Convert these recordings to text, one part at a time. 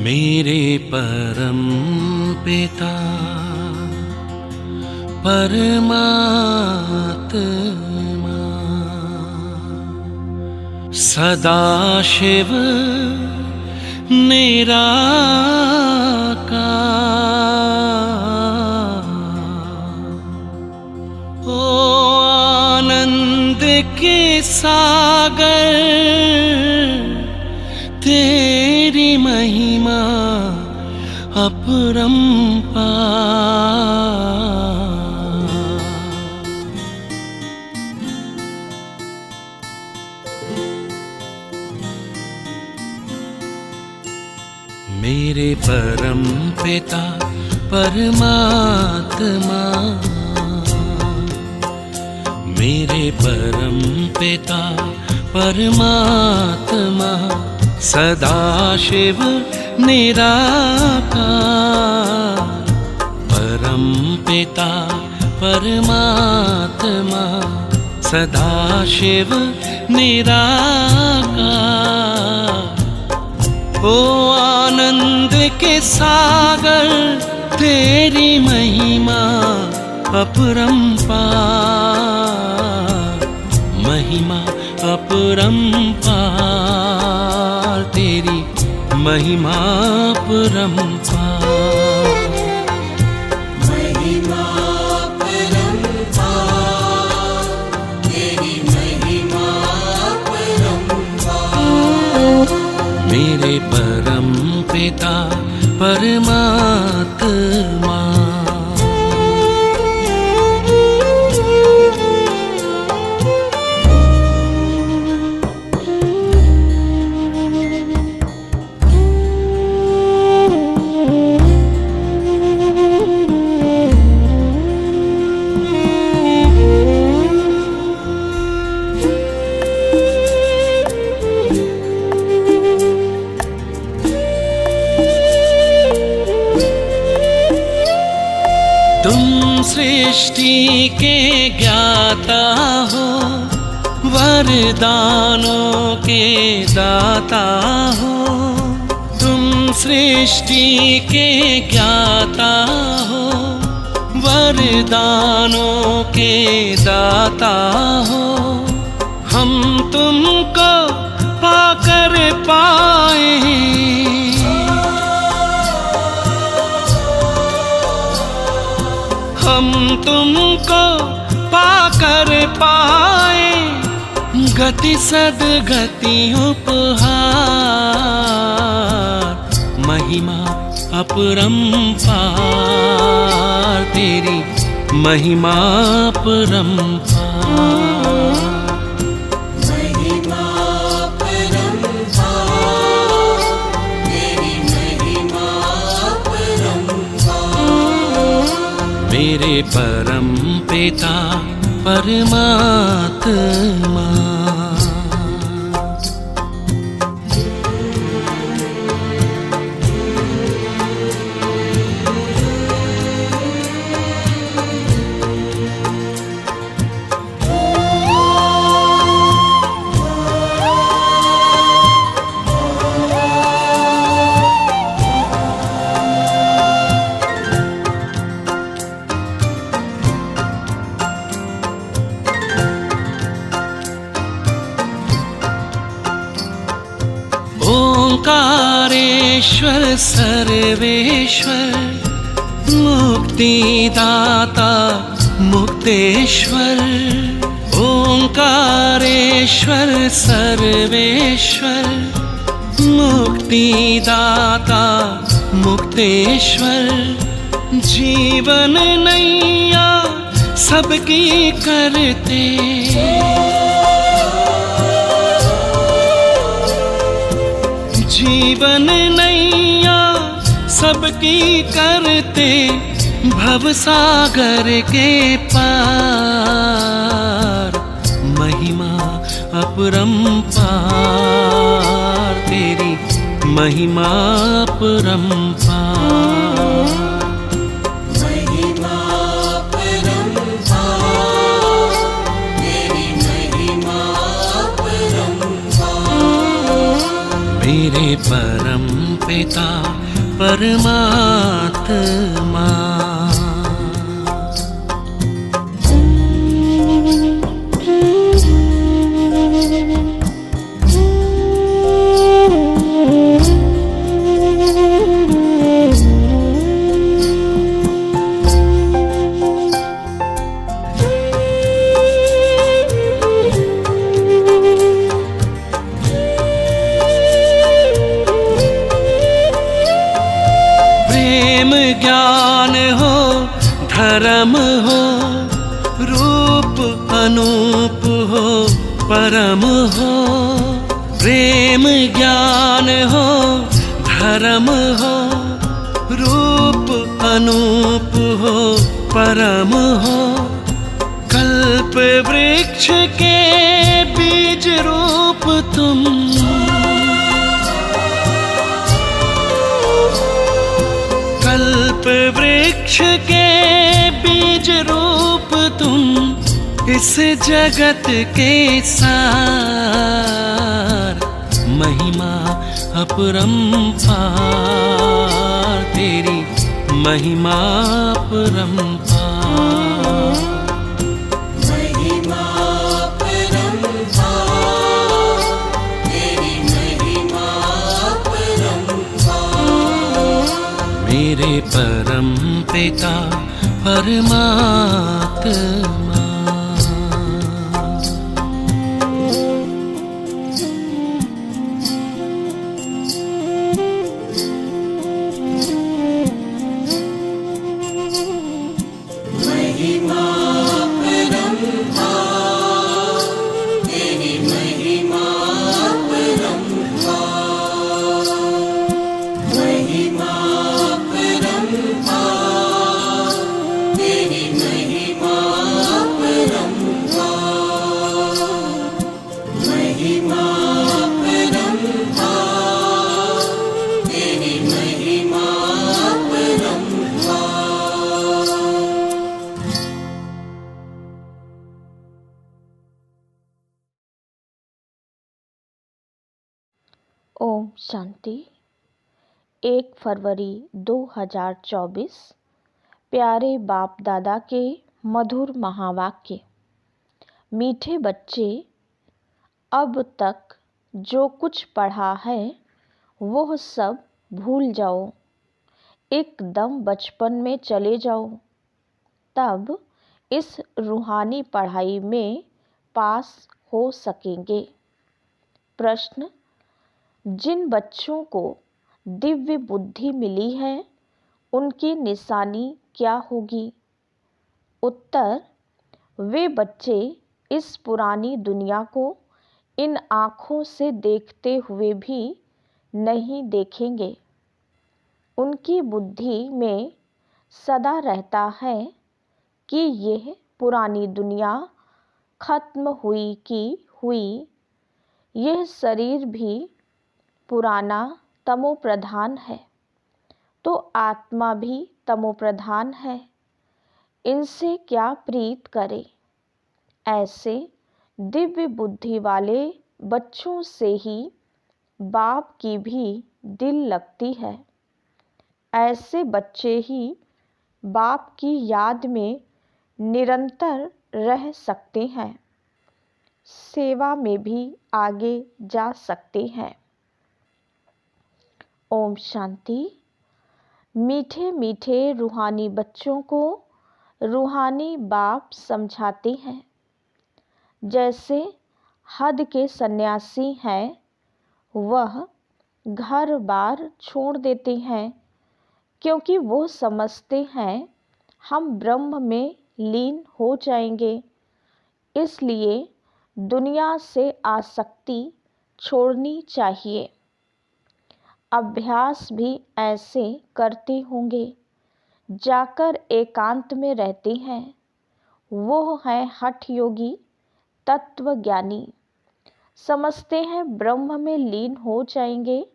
मेरे परम पिता परमात्मा सदाशिव निराकार, ओ आनंद के सागर तेरी महिमा अपरंपार। मेरे परम पिता परमात्मा, मेरे परम पिता परमात्मा सदाशिव निराकार, परम पिता परमात्मा सदाशिव निराकार, ओ आनंद के सागर तेरी महिमा अपरंपार, महिमा अपरंपार, तेरी महिमा अपरंपार। महिमा अपरंपार, तेरी महिमा अपरंपार। मेरे परम पिता परमात्मा। तुम सृष्टि के ज्ञाता हो, वरदानों के दाता हो। तुम सृष्टि के ज्ञाता हो, वरदानों के दाता हो। हम तुमको पाकर पाए, हम तुमको पाकर पाए, गति सद्गति उपहार, महिमा अपरंपार, तेरी महिमा अपरंपार। मेरे परम पिता परमात्मा। ओंकारेश्वर सर्वेश्वर, मुक्तिदाता मुक्तेश्वर। ओंकारेश्वर सर्वेश्वर, मुक्तिदाता मुक्तेश्वर। जीवन नैया सबकी करते, जीवन नैया सबकी करते, भवसागर के पार, महिमा अपरंपार, तेरी महिमा अपरंपार। महिमा अपरंपार, तेरी महिमा अपरंपार। मेरे परम पिता परमात्मा। ज्ञान हो धर्म हो रूप अनूप हो परम हो। प्रेम ज्ञान हो धर्म हो रूप अनूप हो परम हो। कल्प वृक्ष के बीज रूप तुम, कल्प वृक्ष के बीज रूप तुम। इस जगत के सार महिमा अपरंपार, तेरी महिमा अपरंपार। महिमा अपरंपार, तेरी महिमा अपरंपार। मेरे परम पिता परमात्मा। महिमा अपरंपार, तेरी महिमा अपरंपार। महिमा अपरंपार, तेरी महिमा अपरंपार। महिमा अपरंपार, तेरी महिमा अपरंपार। ओम शांति। 1 फरवरी 2024 प्यारे बाप दादा के मधुर महावाक्य। मीठे बच्चे, अब तक जो कुछ पढ़ा है वह सब भूल जाओ। एकदम बचपन में चले जाओ, तब इस रूहानी पढ़ाई में पास हो सकेंगे। प्रश्न: जिन बच्चों को दिव्य बुद्धि मिली है उनकी निशानी क्या होगी? उत्तर: वे बच्चे इस पुरानी दुनिया को इन आँखों से देखते हुए भी नहीं देखेंगे। उनकी बुद्धि में सदा रहता है कि यह पुरानी दुनिया खत्म हुई की हुई, यह शरीर भी पुराना तमोप्रधान है, तो आत्मा भी तमोप्रधान है। इनसे क्या प्रीत करे? ऐसे दिव्य बुद्धि वाले बच्चों से ही बाप की भी दिल लगती है। ऐसे बच्चे ही बाप की याद में निरंतर रह सकते हैं, सेवा में भी आगे जा सकते हैं। ओम शांति। मीठे मीठे रूहानी बच्चों को रूहानी बाप समझाते हैं। जैसे हद के सन्यासी हैं, वह घर बार छोड़ देते हैं क्योंकि वो समझते हैं हम ब्रह्म में लीन हो जाएंगे। इसलिए दुनिया से आसक्ति छोड़नी चाहिए। अभ्यास भी ऐसे करते होंगे। जाकर एकांत में रहते हैं, वो है हठ योगी तत्वज्ञानी। समझते हैं ब्रह्म में लीन हो जाएंगे,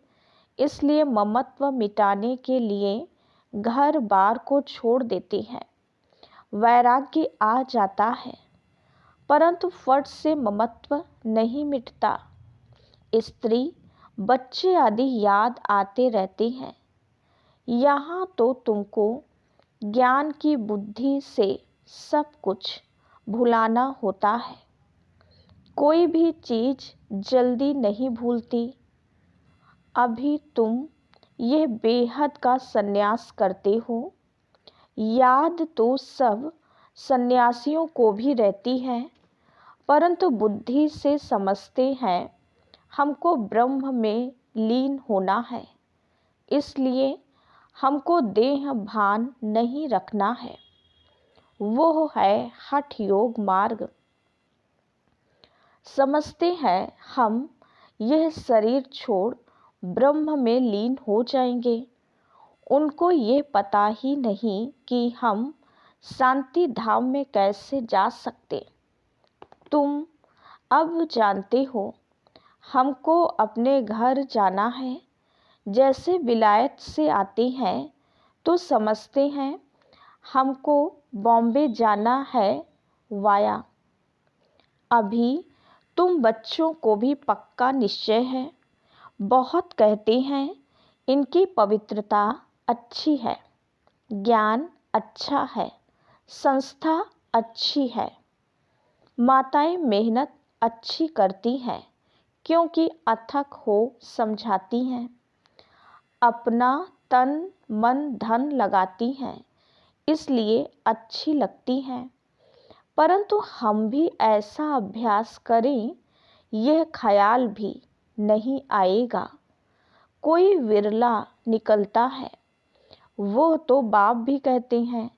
इसलिए ममत्व मिटाने के लिए घर बार को छोड़ देते हैं। वैराग्य आ जाता है, परंतु फट से ममत्व नहीं मिटता। स्त्री बच्चे आदि याद आते रहते हैं। यहाँ तो तुमको ज्ञान की बुद्धि से सब कुछ भुलाना होता है। कोई भी चीज़ जल्दी नहीं भूलती। अभी तुम यह बेहद का संन्यास करते हो। याद तो सब सन्यासियों को भी रहती है, परंतु बुद्धि से समझते हैं हमको ब्रह्म में लीन होना है, इसलिए हमको देह भान नहीं रखना है। वो है हठ योग मार्ग। समझते हैं हम यह शरीर छोड़ ब्रह्म में लीन हो जाएंगे। उनको ये पता ही नहीं कि हम शांति धाम में कैसे जा सकते। तुम अब जानते हो हमको अपने घर जाना है। जैसे विलायत से आते हैं तो समझते हैं हमको बॉम्बे जाना है वाया। अभी तुम बच्चों को भी पक्का निश्चय है। बहुत कहते हैं इनकी पवित्रता अच्छी है, ज्ञान अच्छा है, संस्था अच्छी है। माताएं मेहनत अच्छी करती हैं क्योंकि अथक हो समझाती हैं। अपना तन मन धन लगाती हैं, इसलिए अच्छी लगती हैं। परंतु हम भी ऐसा अभ्यास करें, यह ख्याल भी नहीं आएगा। कोई विरला निकलता है। वो तो बाप भी कहते हैं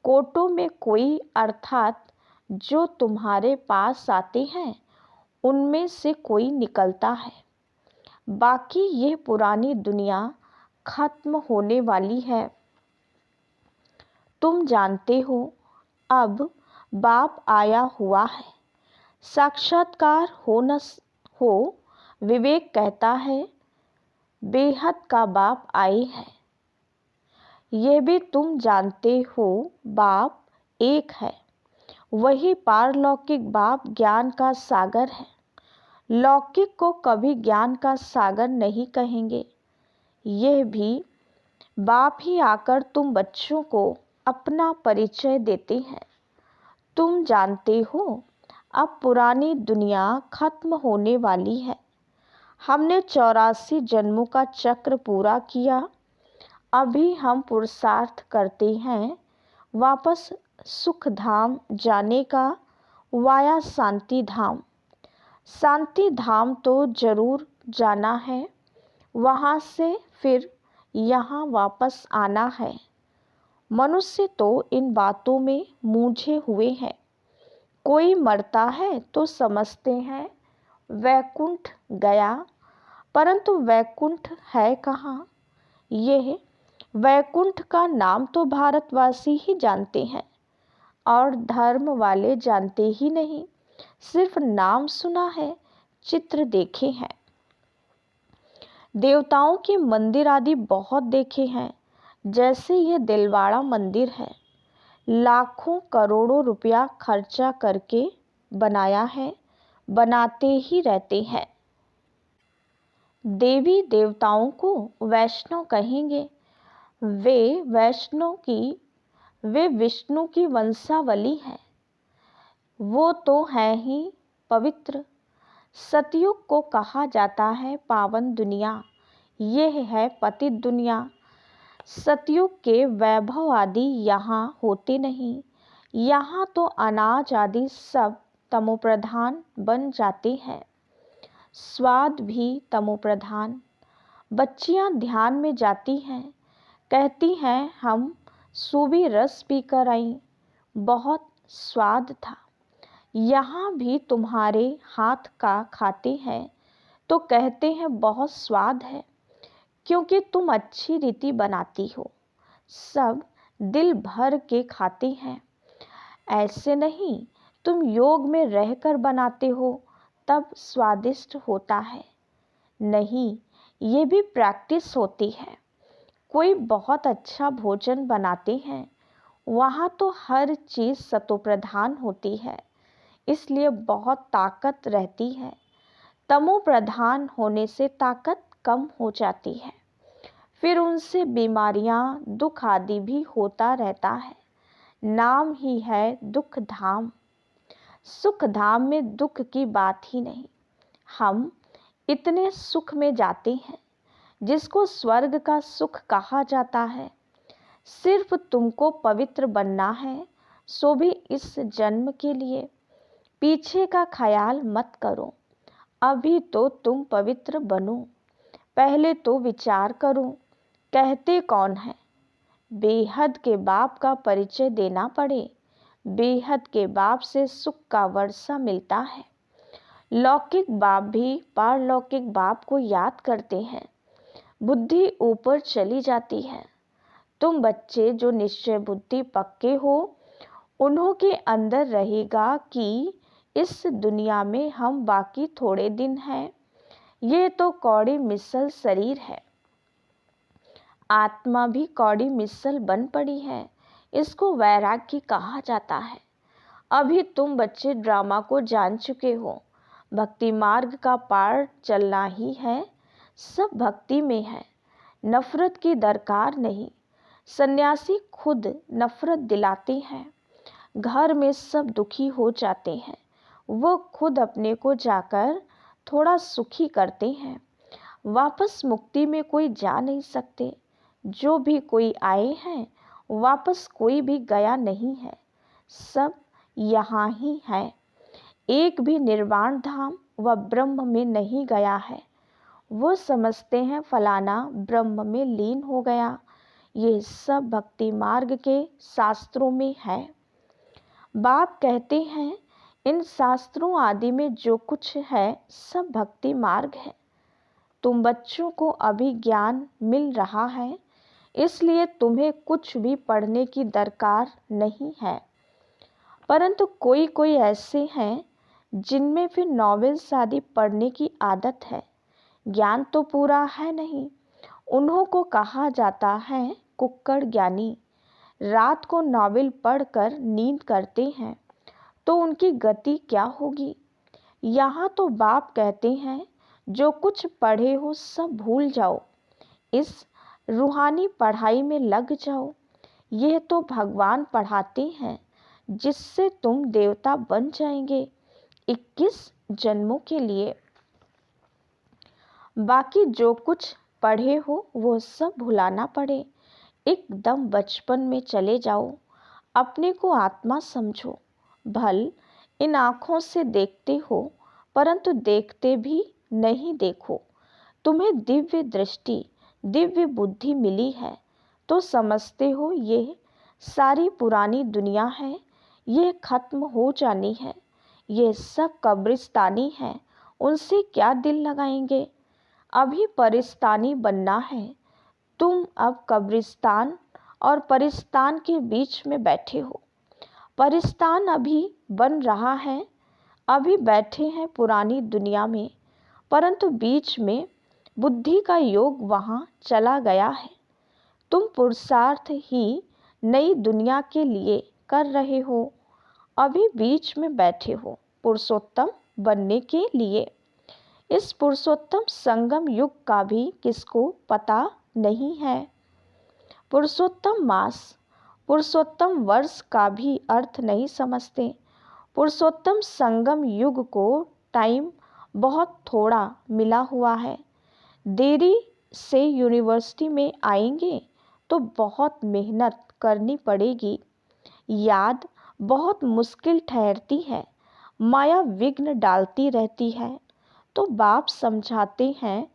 कोटों में कोई, अर्थात जो तुम्हारे पास आते हैं उनमें से कोई निकलता है। बाकी ये पुरानी दुनिया खत्म होने वाली है। तुम जानते हो अब बाप आया हुआ है। साक्षात्कार हो न हो, विवेक कहता है बेहद का बाप आए हैं। ये भी तुम जानते हो बाप एक है। वही पारलौकिक बाप ज्ञान का सागर है। लौकिक को कभी ज्ञान का सागर नहीं कहेंगे। यह भी बाप ही आकर तुम बच्चों को अपना परिचय देते हैं। तुम जानते हो अब पुरानी दुनिया खत्म होने वाली है। हमने 84 जन्मों का चक्र पूरा किया। अभी हम पुरुषार्थ करते हैं वापस सुख धाम जाने का, वाया शांति धाम। शांति धाम तो जरूर जाना है, वहाँ से फिर यहाँ वापस आना है। मनुष्य तो इन बातों में मूझे हुए हैं। कोई मरता है तो समझते हैं वैकुंठ गया, परंतु वैकुंठ है कहाँ? यह वैकुंठ का नाम तो भारतवासी ही जानते हैं और धर्म वाले जानते ही नहीं। सिर्फ नाम सुना है, चित्र देखे हैं। देवताओं के मंदिर आदि बहुत देखे हैं। जैसे यह दिलवाड़ा मंदिर है, लाखों करोड़ों रुपया खर्चा करके बनाया है, बनाते ही रहते हैं। देवी देवताओं को वैष्णव कहेंगे। वे विष्णु की वंशावली है। वो तो है ही पवित्र। सतयुग को कहा जाता है पावन दुनिया। यह है पतित दुनिया। सतयुग के वैभव आदि यहाँ होते नहीं। यहाँ तो अनाज आदि सब तमोप्रधान बन जाते हैं। स्वाद भी तमोप्रधान। बच्चियाँ ध्यान में जाती हैं, कहती हैं हम सूबी रस पीकर आई, बहुत स्वाद था। यहाँ भी तुम्हारे हाथ का खाते हैं तो कहते हैं बहुत स्वाद है, क्योंकि तुम अच्छी रीति बनाती हो। सब दिल भर के खाते हैं। ऐसे नहीं, तुम योग में रहकर बनाते हो तब स्वादिष्ट होता है। नहीं, ये भी प्रैक्टिस होती है। कोई बहुत अच्छा भोजन बनाते हैं, वहाँ तो हर चीज़ सतोप्रधान होती है, इसलिए बहुत ताकत रहती है। तमो प्रधान होने से ताकत कम हो जाती है, फिर उनसे बीमारियां, दुख आदि भी होता रहता है। नाम ही है दुख धाम। सुख धाम में दुख की बात ही नहीं। हम इतने सुख में जाते हैं जिसको स्वर्ग का सुख कहा जाता है। सिर्फ तुमको पवित्र बनना है, सो भी इस जन्म के लिए। पीछे का ख्याल मत करो, अभी तो तुम पवित्र बनो। पहले तो विचार करो, कहते कौन है? बेहद के बाप का परिचय देना पड़े। बेहद के बाप से सुख का वर्षा मिलता है। लौकिक बाप भी पारलौकिक बाप को याद करते हैं। बुद्धि ऊपर चली जाती है। तुम बच्चे जो निश्चय बुद्धि पक्के हो, उन्हों के अंदर रहेगा कि इस दुनिया में हम बाकी थोड़े दिन हैं। ये तो कौड़ी मिसल शरीर है। आत्मा भी कौड़ी मिसल बन पड़ी है। इसको वैराग्य कहा जाता है। अभी तुम बच्चे ड्रामा को जान चुके हो। भक्ति मार्ग का पार चलना ही है। सब भक्ति में है, नफरत की दरकार नहीं। सन्यासी खुद नफरत दिलाते हैं। घर में सब दुखी हो जाते हैं, वो खुद अपने को जाकर थोड़ा सुखी करते हैं। वापस मुक्ति में कोई जा नहीं सकते। जो भी कोई आए हैं, वापस कोई भी गया नहीं है। सब यहाँ ही है। एक भी निर्वाण धाम व ब्रह्म में नहीं गया है। वो समझते हैं फलाना ब्रह्म में लीन हो गया। ये सब भक्ति मार्ग के शास्त्रों में है। बाप कहते हैं इन शास्त्रों आदि में जो कुछ है सब भक्ति मार्ग है। तुम बच्चों को अभी ज्ञान मिल रहा है, इसलिए तुम्हें कुछ भी पढ़ने की दरकार नहीं है। परंतु कोई कोई ऐसे हैं जिनमें फिर नॉवेल्स आदि पढ़ने की आदत है। ज्ञान तो पूरा है नहीं। उन्हों को कहा जाता है कुक्कड़ ज्ञानी। रात को नॉवेल पढ़कर नींद करते हैं, तो उनकी गति क्या होगी? यहाँ तो बाप कहते हैं जो कुछ पढ़े हो सब भूल जाओ, इस रूहानी पढ़ाई में लग जाओ। यह तो भगवान पढ़ाते हैं जिससे तुम देवता बन जाएंगे 21 जन्मों के लिए। बाकी जो कुछ पढ़े हो वो सब भुलाना पड़े। एकदम बचपन में चले जाओ। अपने को आत्मा समझो। भल इन आँखों से देखते हो, परंतु देखते भी नहीं देखो। तुम्हें दिव्य दृष्टि, दिव्य बुद्धि मिली है तो समझते हो ये सारी पुरानी दुनिया है, ये खत्म हो जानी है। ये सब कब्रिस्तानी है, उनसे क्या दिल लगाएंगे? अभी परिस्तानी बनना है। तुम अब कब्रिस्तान और परिस्तान के बीच में बैठे हो। परिस्तान अभी बन रहा है। अभी बैठे हैं पुरानी दुनिया में, परंतु बीच में बुद्धि का योग वहाँ चला गया है। तुम पुरुषार्थ ही नई दुनिया के लिए कर रहे हो। अभी बीच में बैठे हो पुरुषोत्तम बनने के लिए। इस पुरुषोत्तम संगम युग का भी किसको पता नहीं है। पुरुषोत्तम मास, पुरुषोत्तम वर्ष का भी अर्थ नहीं समझते। पुरुषोत्तम संगम युग को टाइम बहुत थोड़ा मिला हुआ है। देरी से यूनिवर्सिटी में आएंगे तो बहुत मेहनत करनी पड़ेगी। याद बहुत मुश्किल ठहरती है। माया विघ्न डालती रहती है। तो बाप समझाते हैं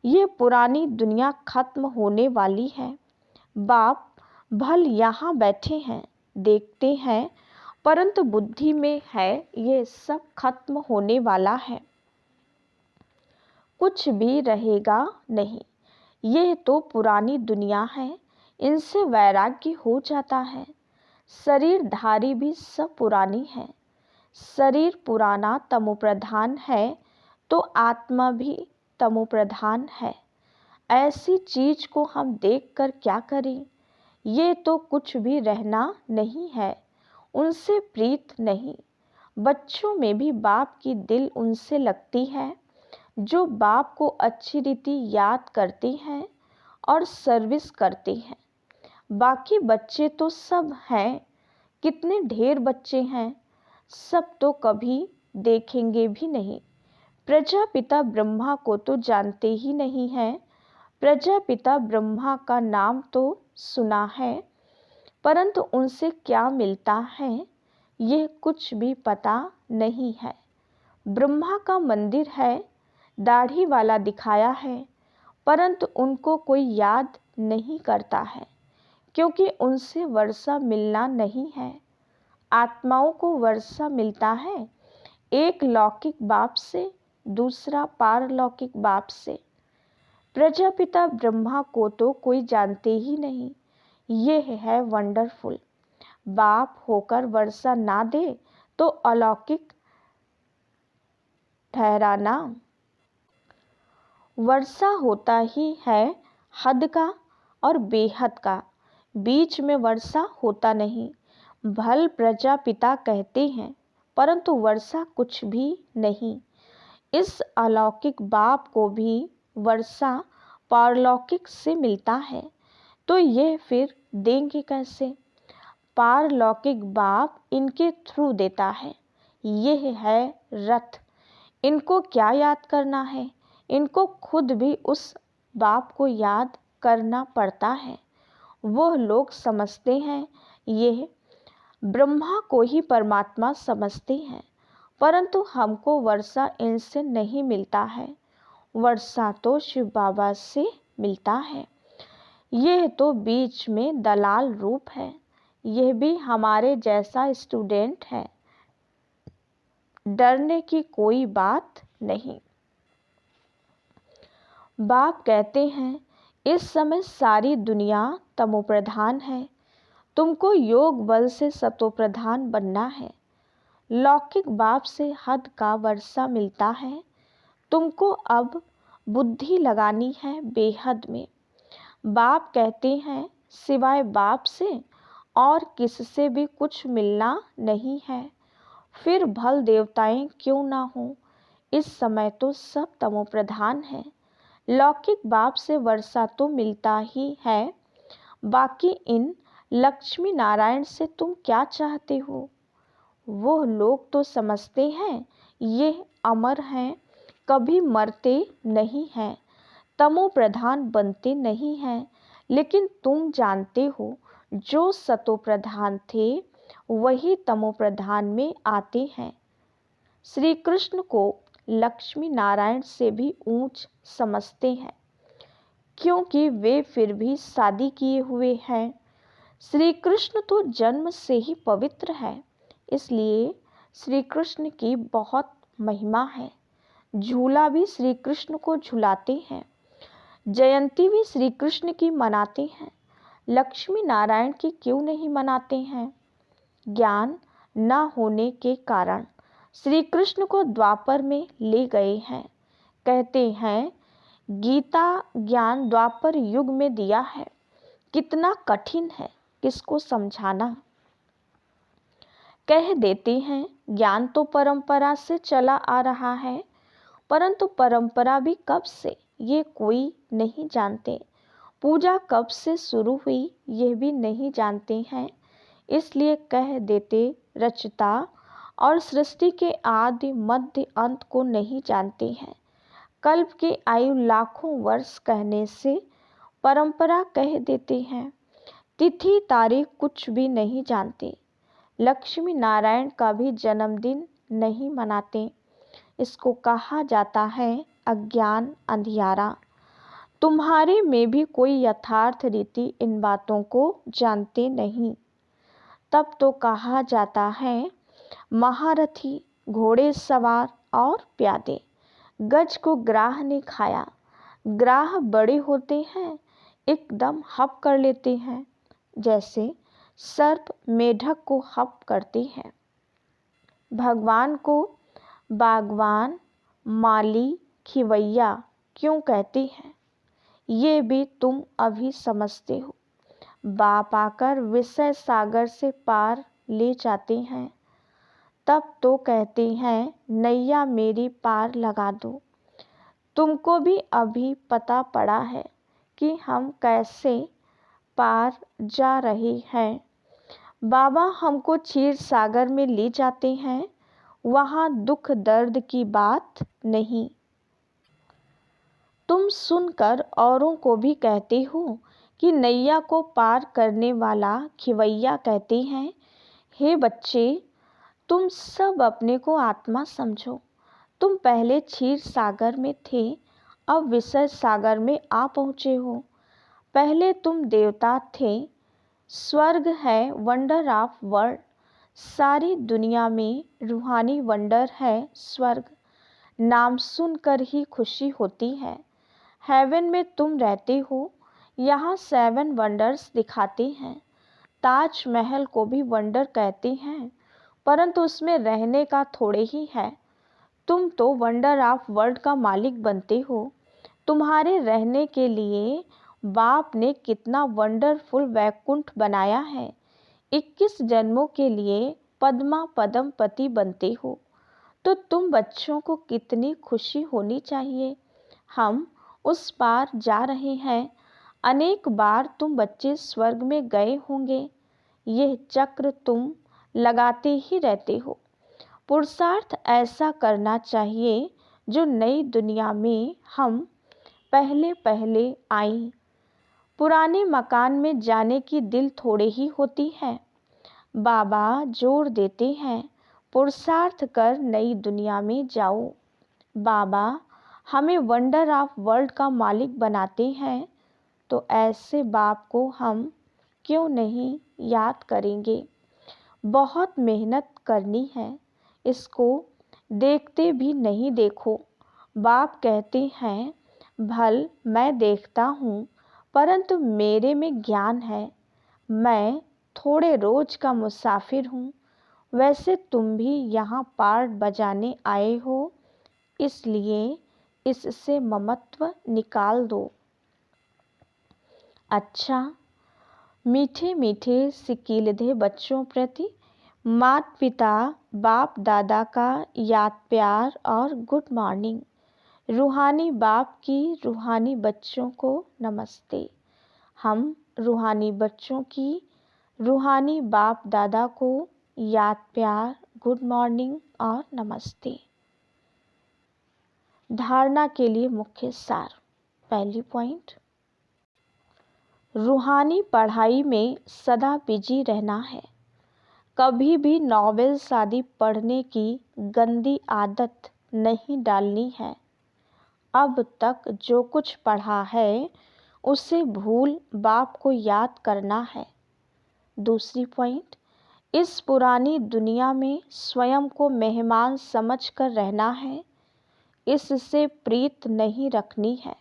ये पुरानी दुनिया खत्म होने वाली है। बाप भल यहाँ बैठे हैं, देखते हैं, परंतु बुद्धि में है ये सब खत्म होने वाला है, कुछ भी रहेगा नहीं। यह तो पुरानी दुनिया है, इनसे वैराग्य हो जाता है। शरीरधारी भी सब पुरानी है। शरीर पुराना तमोप्रधान है तो आत्मा भी तमोप्रधान है। ऐसी चीज को हम देखकर क्या करें? ये तो कुछ भी रहना नहीं है, उनसे प्रीत नहीं। बच्चों में भी बाप की दिल उनसे लगती है। जो बाप को अच्छी रीति याद करते हैं और सर्विस करते हैं। बाकी बच्चे तो सब हैं, कितने ढेर बच्चे हैं, सब तो कभी देखेंगे भी नहीं। प्रजापिता ब्रह्मा को तो जानते ही नहीं हैं। प्रजापिता ब्रह्मा का नाम तो सुना है, परंतु उनसे क्या मिलता है यह कुछ भी पता नहीं है। ब्रह्मा का मंदिर है, दाढ़ी वाला दिखाया है, परंतु उनको कोई याद नहीं करता है, क्योंकि उनसे वर्षा मिलना नहीं है। आत्माओं को वर्षा मिलता है, एक लौकिक बाप से, दूसरा पारलौकिक बाप से। प्रजापिता ब्रह्मा को तो कोई जानते ही नहीं। यह है वंडरफुल। बाप होकर वर्षा ना दे तो अलौकिक ठहराना। वर्षा होता ही है हद का और बेहद का, बीच में वर्षा होता नहीं। भल प्रजापिता कहते हैं, परंतु वर्षा कुछ भी नहीं। इस अलौकिक बाप को भी वर्षा पारलौकिक से मिलता है, तो ये फिर देंगे कैसे? पारलौकिक बाप इनके थ्रू देता है। यह है रथ। इनको क्या याद करना है? इनको खुद भी उस बाप को याद करना पड़ता है। वह लोग समझते हैं यह ब्रह्मा को ही परमात्मा समझते हैं, परंतु हमको वर्षा इनसे नहीं मिलता है। वर्षा तो शिव बाबा से मिलता है। यह तो बीच में दलाल रूप है। यह भी हमारे जैसा स्टूडेंट है। डरने की कोई बात नहीं। बाप कहते हैं, इस समय सारी दुनिया तमोप्रधान है, तुमको योग बल से सतोप्रधान बनना है। लौकिक बाप से हद का वर्षा मिलता है, तुमको अब बुद्धि लगानी है बेहद में। बाप कहते हैं, सिवाय बाप से और किससे भी कुछ मिलना नहीं है। फिर भल देवताएं क्यों ना हो, इस समय तो सब तमोप्रधान है। लौकिक बाप से वर्षा तो मिलता ही है, बाकी इन लक्ष्मी नारायण से तुम क्या चाहते हो? वो लोग तो समझते हैं ये अमर हैं, कभी मरते नहीं हैं, तमो प्रधान बनते नहीं हैं। लेकिन तुम जानते हो, जो सतो प्रधान थे वही तमो प्रधान में आते हैं। श्री कृष्ण को लक्ष्मी नारायण से भी ऊंच समझते हैं, क्योंकि वे फिर भी शादी किए हुए हैं। श्री कृष्ण तो जन्म से ही पवित्र है, इसलिए श्री कृष्ण की बहुत महिमा है। झूला भी श्री कृष्ण को झुलाते हैं, जयंती भी श्री कृष्ण की मनाते हैं। लक्ष्मी नारायण की क्यों नहीं मनाते हैं? ज्ञान न होने के कारण श्री कृष्ण को द्वापर में ले गए हैं। कहते हैं, गीता ज्ञान द्वापर युग में दिया है, कितना कठिन है किसको समझाना। कह देते हैं, ज्ञान तो परंपरा से चला आ रहा है, परंतु परंपरा भी कब से ये कोई नहीं जानते। पूजा कब से शुरू हुई यह भी नहीं जानते हैं, इसलिए कह देते रचता और सृष्टि के आदि मध्य अंत को नहीं जानते हैं। कल्प की आयु लाखों वर्ष कहने से परंपरा कह देते हैं। तिथि तारीख कुछ भी नहीं जानते। लक्ष्मी नारायण का भी जन्मदिन नहीं मनाते। इसको कहा जाता है अज्ञान अंधियारा। तुम्हारे में भी कोई यथार्थ रीति इन बातों को जानते नहीं। तब तो कहा जाता है महारथी, घोड़े सवार और प्यादे। गज को ग्राह ने खाया। ग्राह बड़े होते हैं, एकदम हप कर लेते हैं, जैसे सर्प मेढक को हप करते हैं। भगवान को बागवान, माली, खिवैया क्यों कहते हैं, ये भी तुम अभी समझते हो। बाप आकर विषय सागर से पार ले जाते हैं, तब तो कहते हैं नैया मेरी पार लगा दो। तुमको भी अभी पता पड़ा है कि हम कैसे पार जा रहे हैं। बाबा हमको क्षीर सागर में ले जाते हैं, वहाँ दुख दर्द की बात नहीं। तुम सुनकर औरों को भी कहते हो कि नैया को पार करने वाला खिवैया कहते हैं। हे बच्चे, तुम सब अपने को आत्मा समझो। तुम पहले क्षीर सागर में थे, अब विषय सागर में आ पहुँचे हो। पहले तुम देवता थे। स्वर्ग है वंडर ऑफ वर्ल्ड। सारी दुनिया में रूहानी वंडर है स्वर्ग। नाम सुनकर ही खुशी होती है। हेवन में तुम रहते हो। यहाँ 7 वंडर्स दिखाते हैं। ताजमहल को भी वंडर कहते हैं, परंतु उसमें रहने का थोड़े ही है। तुम तो वंडर ऑफ वर्ल्ड का मालिक बनते हो। तुम्हारे रहने के लिए बाप ने कितना वंडरफुल वैकुंठ बनाया है। 21 जन्मों के लिए पद्मा पदम पति बनते हो, तो तुम बच्चों को कितनी खुशी होनी चाहिए। हम उस पार जा रहे हैं। अनेक बार तुम बच्चे स्वर्ग में गए होंगे। यह चक्र तुम लगाते ही रहते हो। पुरुषार्थ ऐसा करना चाहिए जो नई दुनिया में हम पहले पहले आए। पुराने मकान में जाने की दिल थोड़े ही होती है। बाबा जोर देते हैं, पुरुषार्थ कर नई दुनिया में जाओ। बाबा हमें वंडर ऑफ वर्ल्ड का मालिक बनाते हैं, तो ऐसे बाप को हम क्यों नहीं याद करेंगे। बहुत मेहनत करनी है, इसको देखते भी नहीं देखो। बाप कहते हैं, भल मैं देखता हूँ, परंतु मेरे में ज्ञान है। मैं थोड़े रोज का मुसाफिर हूँ। वैसे तुम भी यहाँ पार्ट बजाने आए हो, इसलिए इससे ममत्व निकाल दो। अच्छा, मीठे मीठे सिकीलधे बच्चों प्रति माता पिता बाप दादा का याद प्यार और गुड मॉर्निंग। रूहानी बाप की रूहानी बच्चों को नमस्ते। हम रूहानी बच्चों की रूहानी बाप दादा को याद प्यार गुड मॉर्निंग और नमस्ते। धारणा के लिए मुख्य सार। पहली पॉइंट, रूहानी पढ़ाई में सदा बिजी रहना है। कभी भी नॉवेल्स आदि पढ़ने की गंदी आदत नहीं डालनी है। अब तक जो कुछ पढ़ा है उसे भूल बाप को याद करना है। दूसरी पॉइंट, इस पुरानी दुनिया में स्वयं को मेहमान समझकर रहना है। इससे प्रीत नहीं रखनी है,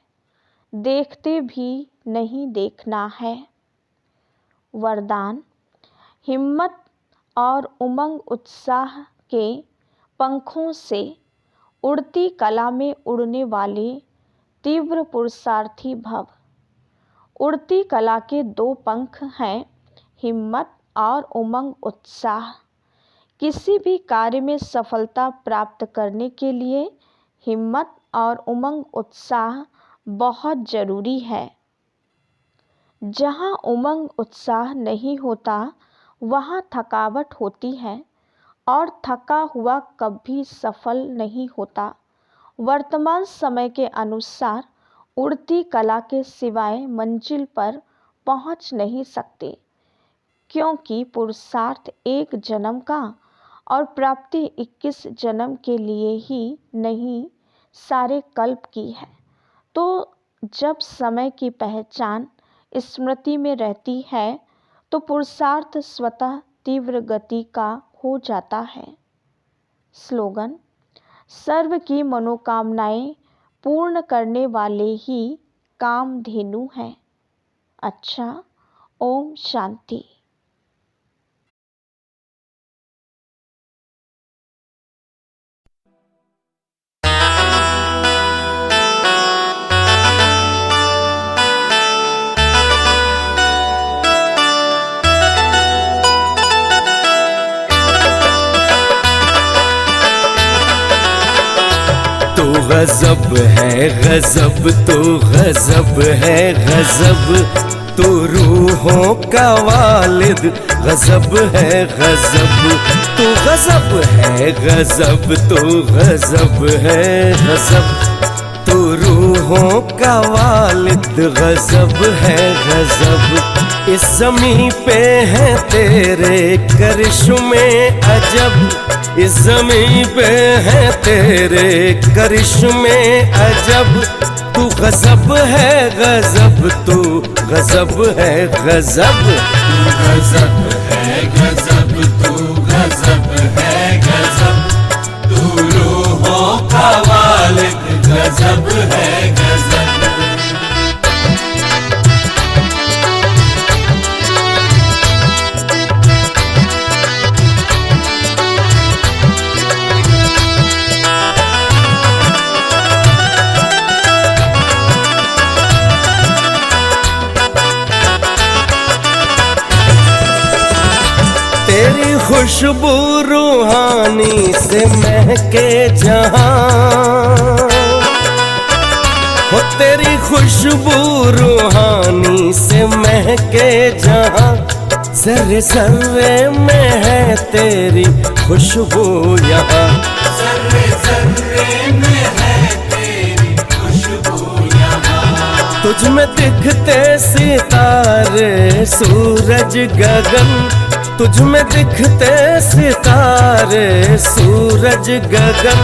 देखते भी नहीं देखना है। वरदान, हिम्मत और उमंग उत्साह के पंखों से उड़ती कला में उड़ने वाले तीव्र पुरुषार्थी भव। उड़ती कला के 2 पंख हैं, हिम्मत और उमंग उत्साह। किसी भी कार्य में सफलता प्राप्त करने के लिए हिम्मत और उमंग उत्साह बहुत जरूरी है। जहाँ उमंग उत्साह नहीं होता वहाँ थकावट होती है, और थका हुआ कभी सफल नहीं होता। वर्तमान समय के अनुसार उड़ती कला के सिवाय मंजिल पर पहुँच नहीं सकते, क्योंकि पुरुषार्थ 1 जन्म का और प्राप्ति 21 जन्म के लिए ही नहीं, सारे कल्प की है। तो जब समय की पहचान स्मृति में रहती है तो पुरुषार्थ स्वतः तीव्र गति का हो जाता है। स्लोगन, सर्व की मनोकामनाएं पूर्ण करने वाले ही कामधेनु हैं। अच्छा, ओम शांति। तो गजब है गजब, तू गजब है गजब, तू रूहों का वालिद गजब है गजब, तू गजब है गजब, तू गजब है गजब, तू रूहों का वालिद गजब है गजब। इस ज़मीं पे है तेरे करिश्मे अजब, इस ज़मीं पे है तेरे करिश्मे अजब, तू गजब है गजब, तू गजब है गजब, तू गजब है गजब, तू गजब है गजब, तू रूहों का वालिद गजब है गजब। तेरी खुशबू रूहानी से महके जहां, हो तेरी खुशबू रूहानी से महके जहां, ज़र्रे ज़र्रे में है तेरी खुशबू यहाँ, ज़र्रे ज़र्रे में है तेरी खुशबू यहाँ। तुझ में दिखते सितारे सूरज गगन, तुझ में दिखते सितारे सूरज गगन,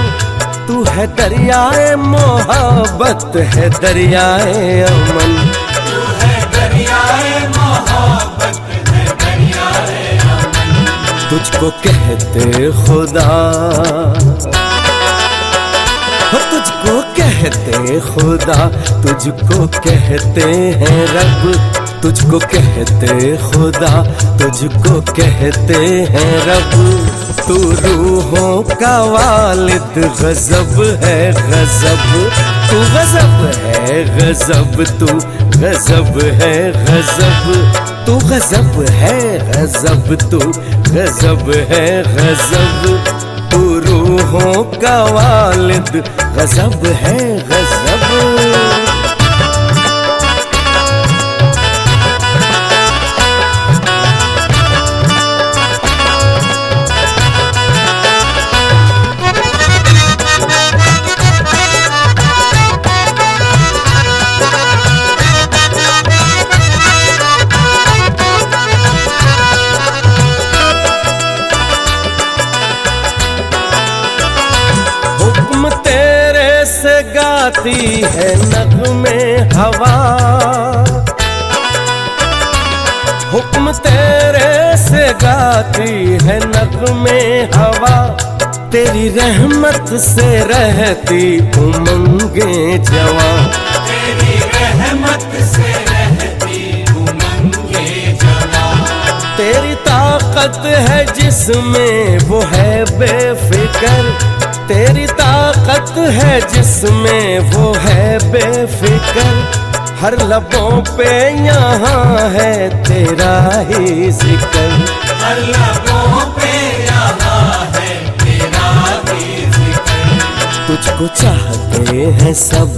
तू है दरियाए मोहब्बत है दरियाए अमन, तू है दरियाए मोहब्बत है दरियाए अमन। तुझको कहते खुदा, हो तुझको कहते खुदा, तुझको कहते हैं रब, तुझको कहते खुदा, तुझको कहते हैं रब, तू रूहों का वालिद गजब है गजब, तू गजब है गजब, तू गजब है गजब, तू गजब है गजब, तू गजब है गजब, तू रूहों का वालिद गजब है गजब। गाती है नगमे हवा, हुक्म तेरे से गाती है नगमे हवा, तेरी रहमत से रहती उमंगे जवां, तेरी रहमत से रहती उमंगे जवां। तेरी ताकत है जिसमें वो है बेफिक्र, तेरी ताकत है जिसमें वो है बेफिक्र, हर लबों पे यहाँ है तेरा ही जिक्र, हर लबों पे यहाँ है तेरा ही जिक्र। तुझको चाहते हैं सब,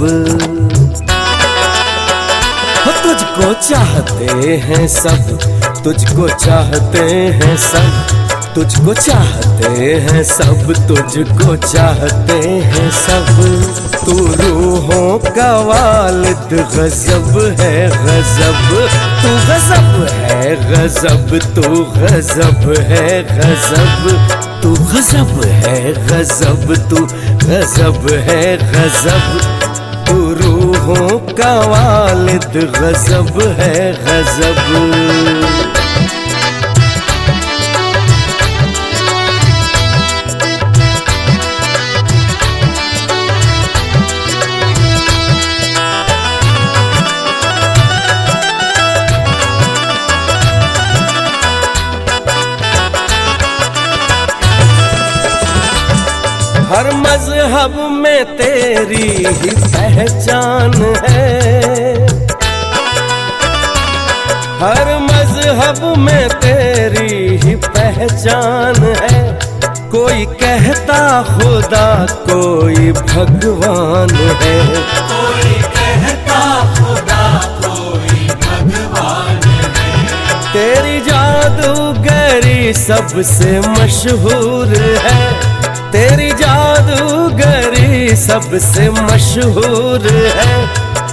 हो तुझको चाहते हैं सब, तुझको चाहते हैं सब, तुझको चाहते हैं सब, तुझको चाहते हैं सब, तू रूहों का वालिद गजब है गजब, तू गजब है गजब, तू गजब है गजब, तू गजब है गजब, तू गजब है गजब, तू रूहों का वालिद गजब है गजब। हर मजहब में तेरी ही पहचान है, हर मजहब में तेरी ही पहचान है, कोई कहता खुदा कोई भगवान है, कोई कहता खुदा कोई भगवान है। तेरी जादूगरी सबसे मशहूर है, तेरी जादूगरी सबसे मशहूर है।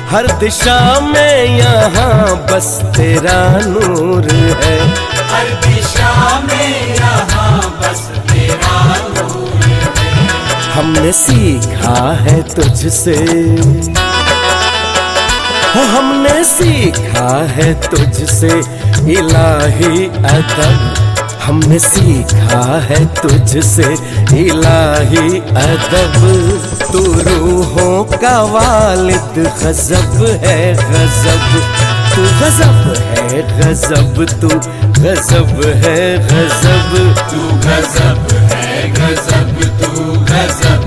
हर दिशा में यहाँ बस तेरा नूर है, हर दिशा में यहाँ बस तेरा नूर है। हमने सीखा है तुझसे, हमने सीखा है तुझसे इलाही अदब, हमने सीखा है तुझसे इलाही अदब। तू रूहों का वालिद गजब है गजब, तू गजब है गजब, तू गजब है गजब, तू गजब है गजब, तू गजब